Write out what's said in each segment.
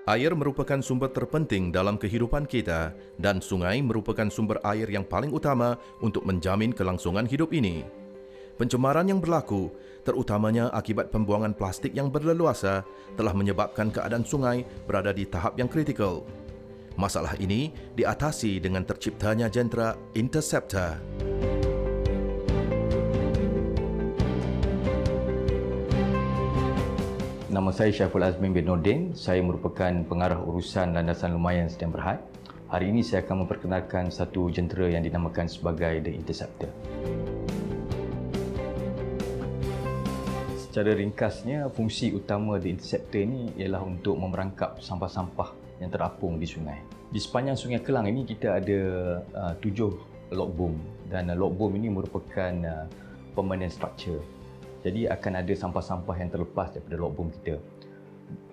Air merupakan sumber terpenting dalam kehidupan kita dan sungai merupakan sumber air yang paling utama untuk menjamin kelangsungan hidup ini. Pencemaran yang berlaku, terutamanya akibat pembuangan plastik yang berleluasa, telah menyebabkan keadaan sungai berada di tahap yang kritikal. Masalah ini diatasi dengan terciptanya jentera Interceptor. Nama saya Syaiful Azmin bin Nordin. Saya merupakan pengarah urusan landasan lumayan Sdn Bhd. Hari ini saya akan memperkenalkan satu jentera yang dinamakan sebagai The Interceptor. Secara ringkasnya, fungsi utama The Interceptor ini ialah untuk memerangkap sampah-sampah yang terapung di sungai. Di sepanjang Sungai Kelang ini kita ada 7 log boom, dan log boom ini merupakan permanent structure. Jadi akan ada sampah-sampah yang terlepas daripada log boom kita.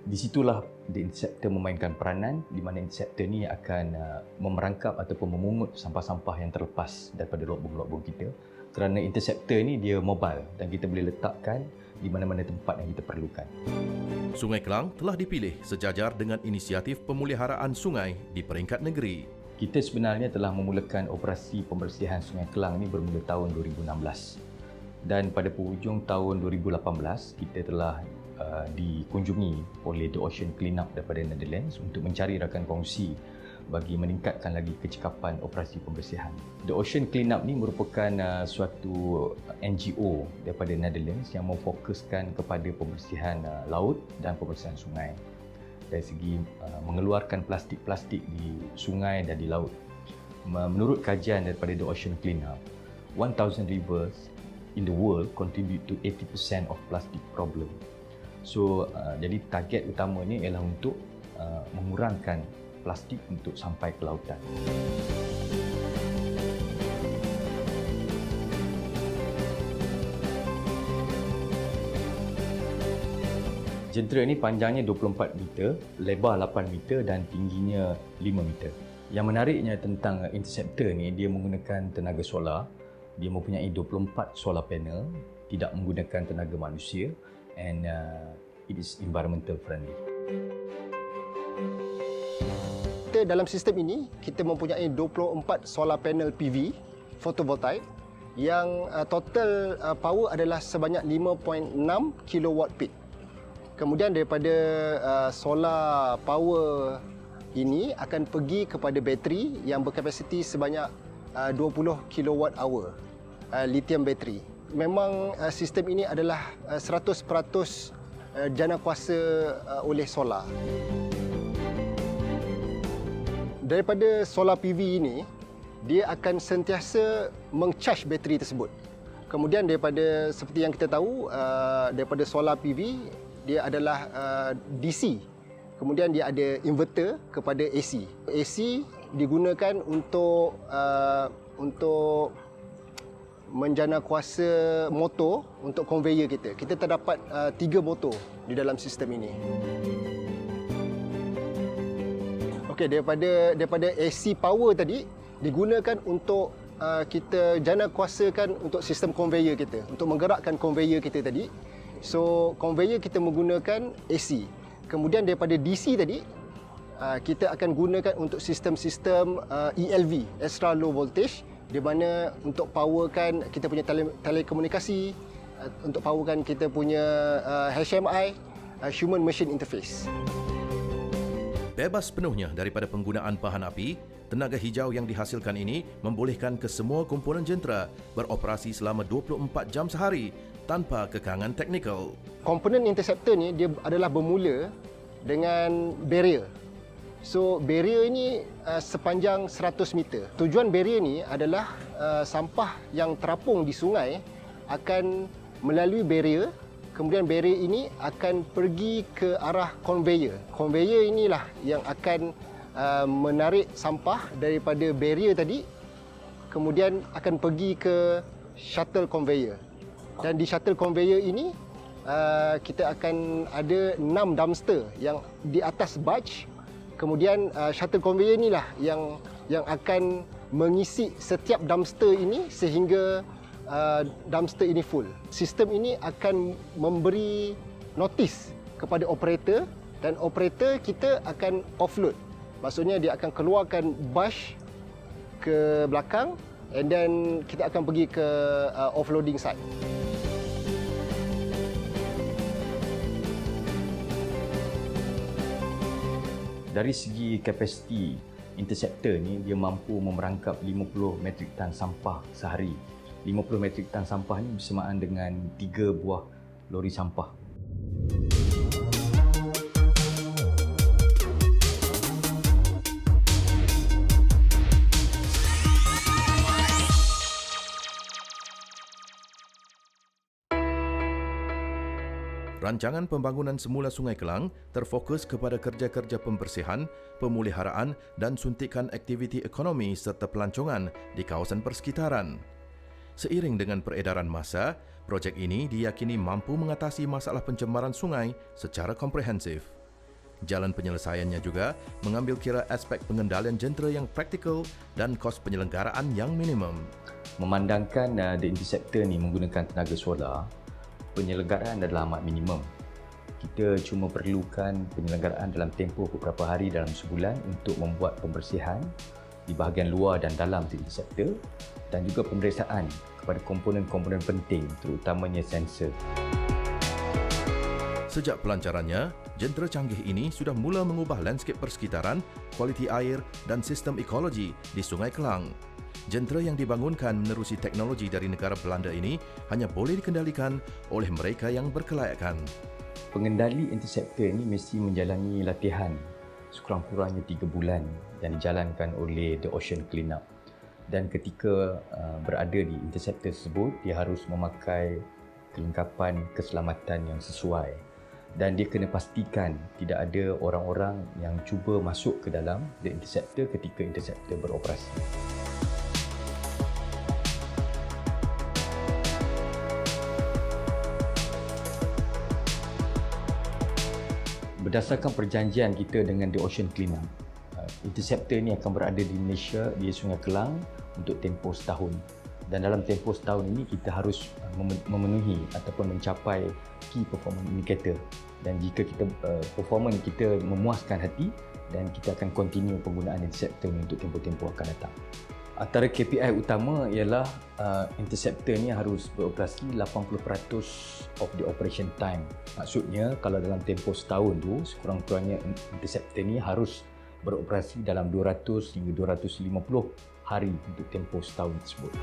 Di situlah The Interceptor memainkan peranan, di mana Interceptor ni akan memerangkap ataupun memungut sampah-sampah yang terlepas daripada log boom kita. Kerana Interceptor ni dia mobile dan kita boleh letakkan di mana-mana tempat yang kita perlukan. Sungai Kelang telah dipilih sejajar dengan inisiatif pemeliharaan sungai di peringkat negeri. Kita sebenarnya telah memulakan operasi pembersihan Sungai Kelang ni bermula tahun 2016. Dan pada penghujung tahun 2018, kita telah dikunjungi oleh The Ocean Cleanup daripada Netherlands untuk mencari rakan kongsi bagi meningkatkan lagi kecekapan operasi pembersihan. The Ocean Cleanup ni merupakan suatu NGO daripada Netherlands yang memfokuskan kepada pembersihan laut dan pembersihan sungai. Dari segi mengeluarkan plastik-plastik di sungai dan di laut. Menurut kajian daripada The Ocean Cleanup, 1,000 rivers in the world contribute to 80% of plastic problem. So, jadi target utamanya ialah untuk mengurangkan plastik untuk sampai ke lautan. Jentera ini panjangnya 24 meter, lebar 8 meter dan tingginya 5 meter. Yang menariknya tentang Interceptor ni, dia menggunakan tenaga solar. Dia mempunyai 24 solar panel, tidak menggunakan tenaga manusia, and it is environmental friendly. Dalam sistem ini, kita mempunyai 24 solar panel PV photovoltaik yang total power adalah sebanyak 5.6 kilowatt peak. Kemudian daripada solar power ini akan pergi kepada bateri yang berkapasiti sebanyak 20 kilowatt hour lithium bateri. Memang sistem ini adalah 100% jana kuasa oleh solar. Daripada solar PV ini, dia akan sentiasa mengcharge bateri tersebut. Kemudian daripada seperti yang kita tahu, daripada solar PV dia adalah DC. Kemudian dia ada inverter kepada AC. AC digunakan untuk menjana kuasa motor untuk conveyor kita. Kita terdapat 3 motor di dalam sistem ini. Okey, daripada AC power tadi digunakan untuk kita jana kuasakan untuk sistem conveyor kita, untuk menggerakkan conveyor kita tadi. So conveyor kita menggunakan AC. Kemudian daripada DC tadi kita akan gunakan untuk sistem-sistem ELV, extra low voltage, di mana untuk powerkan kita punya telekomunikasi, untuk powerkan kita punya HMI, human machine interface. Bebas penuhnya daripada penggunaan bahan api, tenaga hijau yang dihasilkan ini membolehkan kesemua komponen jentera beroperasi selama 24 jam sehari tanpa kekangan teknikal. Komponen Interceptor ni dia adalah bermula dengan barrier. So barrier ini sepanjang 100 meter. Tujuan barrier ni adalah sampah yang terapung di sungai akan melalui barrier, kemudian barrier ini akan pergi ke arah conveyor. Conveyor inilah yang akan menarik sampah daripada barrier tadi, kemudian akan pergi ke shuttle conveyor. Dan di shuttle conveyor ini kita akan ada 6 dumpster yang di atas barge. Kemudian shuttle conveyor inilah yang akan mengisi setiap dumpster ini sehingga dumpster ini full. Sistem ini akan memberi notis kepada operator dan operator kita akan offload. Maksudnya dia akan keluarkan brush ke belakang and then kita akan pergi ke offloading site. Dari segi kapasiti, interceptor ni dia mampu memerangkap 50 metrik tan sampah sehari. 50 metrik tan sampah ni bersamaan dengan 3 buah lori sampah. Rancangan pembangunan semula Sungai Kelang terfokus kepada kerja-kerja pembersihan, pemuliharaan dan suntikan aktiviti ekonomi serta pelancongan di kawasan persekitaran. Seiring dengan peredaran masa, projek ini diyakini mampu mengatasi masalah pencemaran sungai secara komprehensif. Jalan penyelesaiannya juga mengambil kira aspek pengendalian jentera yang praktikal dan kos penyelenggaraan yang minimum. Memandangkan The Interceptor ni menggunakan tenaga solar, penyelenggaraan adalah amat minimum. Kita cuma perlukan penyelenggaraan dalam tempoh beberapa hari dalam sebulan untuk membuat pembersihan di bahagian luar dan dalam The Interceptor dan juga pemeriksaan kepada komponen-komponen penting terutamanya sensor. Sejak pelancarannya, jentera canggih ini sudah mula mengubah landscape persekitaran, kualiti air dan sistem ekologi di Sungai Kelang. Jentera yang dibangunkan menerusi teknologi dari negara Belanda ini hanya boleh dikendalikan oleh mereka yang berkelayakan. Pengendali interceptor ini mesti menjalani latihan sekurang-kurangnya 3 bulan yang dijalankan oleh The Ocean Cleanup. Dan ketika berada di interceptor tersebut, dia harus memakai kelengkapan keselamatan yang sesuai. Dan dia kena pastikan tidak ada orang-orang yang cuba masuk ke dalam The Interceptor ketika interceptor beroperasi. Berdasarkan perjanjian kita dengan The Ocean Cleanup, interceptor ini akan berada di Malaysia, di Sungai Kelang untuk tempoh setahun. Dan dalam tempoh setahun ini kita harus memenuhi ataupun mencapai key performance indicator. Dan jika kita performance kita memuaskan hati, dan kita akan continue penggunaan interceptor ini untuk tempoh-tempoh akan datang. Antara KPI utama ialah interceptor ni harus beroperasi 80% of the operation time. Maksudnya kalau dalam tempoh setahun tu, sekurang-kurangnya interceptor ni harus beroperasi dalam 200 hingga 250 hari untuk tempoh setahun tersebut.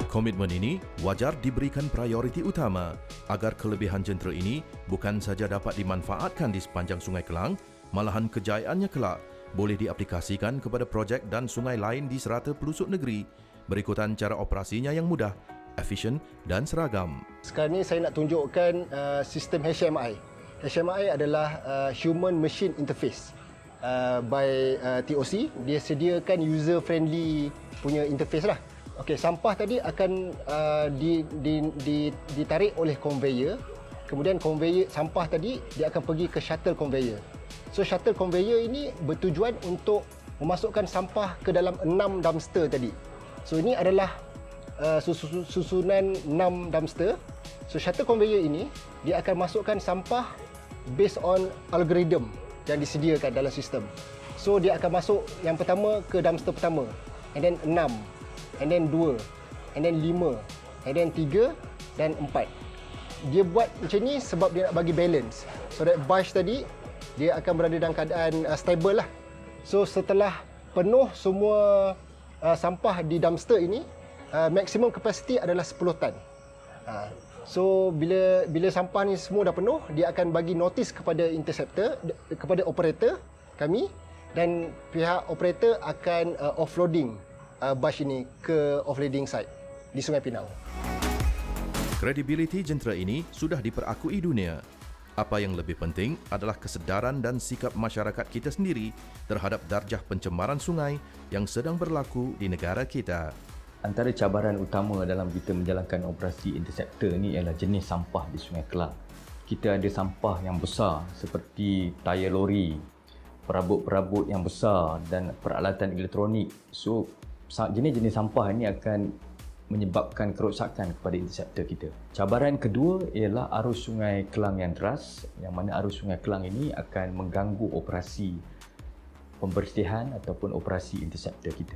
Komitmen ini wajar diberikan prioriti utama agar kelebihan jentera ini bukan saja dapat dimanfaatkan di sepanjang Sungai Kelang, malahan kejayaannya kelak boleh diaplikasikan kepada projek dan sungai lain di serata pelosok negeri berikutan cara operasinya yang mudah, efisien dan seragam. Sekarang ni saya nak tunjukkan sistem HMI. HMI adalah Human Machine Interface by TOC. Dia sediakan user friendly punya interface lah. Okey, sampah tadi akan ditarik oleh conveyor. Kemudian conveyor sampah tadi dia akan pergi ke shuttle conveyor. So shuttle conveyor ini bertujuan untuk memasukkan sampah ke dalam 6 dumpster tadi. So ini adalah susunan 6 dumpster. So shuttle conveyor ini dia akan masukkan sampah based on algorithm yang disediakan dalam sistem. So dia akan masuk yang pertama ke dumpster pertama, and then 6, and then 2, and then 5, and then 3 dan 4. Dia buat macam ni sebab dia nak bagi balance. So that brush tadi dia akan berada dalam keadaan stable lah. So setelah penuh semua sampah di dumpster ini, maksimum kapasiti adalah 10 tan. So bila sampah ni semua dah penuh, dia akan bagi notis kepada interceptor, kepada operator kami, dan pihak operator akan offloading brush ini ke offloading site di Sungai Pinang. Kredibiliti jentera ini sudah diperakui dunia. Apa yang lebih penting adalah kesedaran dan sikap masyarakat kita sendiri terhadap darjah pencemaran sungai yang sedang berlaku di negara kita. Antara cabaran utama dalam kita menjalankan operasi interceptor ni ialah jenis sampah di Sungai Kelang. Kita ada sampah yang besar seperti tayar lori, perabot-perabot yang besar dan peralatan elektronik. So jenis-jenis sampah ini akan menyebabkan kerosakan kepada interceptor kita. Cabaran kedua ialah arus Sungai Kelang yang deras, yang mana arus Sungai Kelang ini akan mengganggu operasi pembersihan ataupun operasi interceptor kita.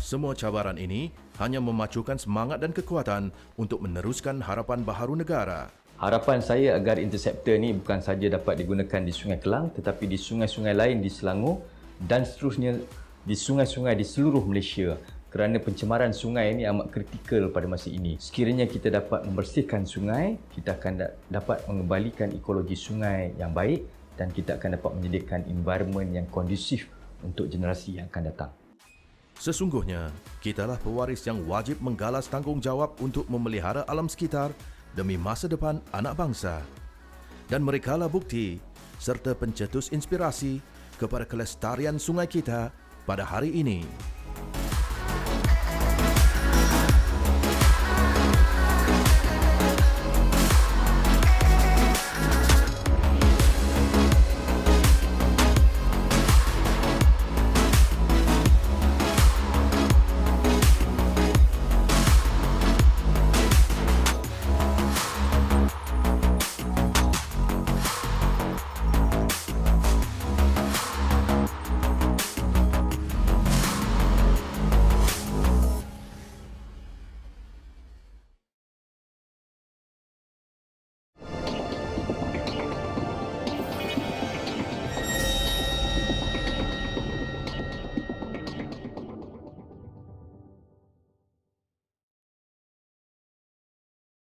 Semua cabaran ini hanya memacukan semangat dan kekuatan untuk meneruskan harapan baharu negara. Harapan saya agar interceptor ni bukan saja dapat digunakan di Sungai Kelang tetapi di sungai-sungai lain di Selangor dan seterusnya di sungai-sungai di seluruh Malaysia, kerana pencemaran sungai ini amat kritikal pada masa ini. Sekiranya kita dapat membersihkan sungai, kita akan dapat mengembalikan ekologi sungai yang baik dan kita akan dapat menyediakan environment yang kondusif untuk generasi yang akan datang. Sesungguhnya, kitalah pewaris yang wajib menggalas tanggungjawab untuk memelihara alam sekitar demi masa depan anak bangsa. Dan merekalah bukti serta pencetus inspirasi kepada kelestarian sungai kita pada hari ini.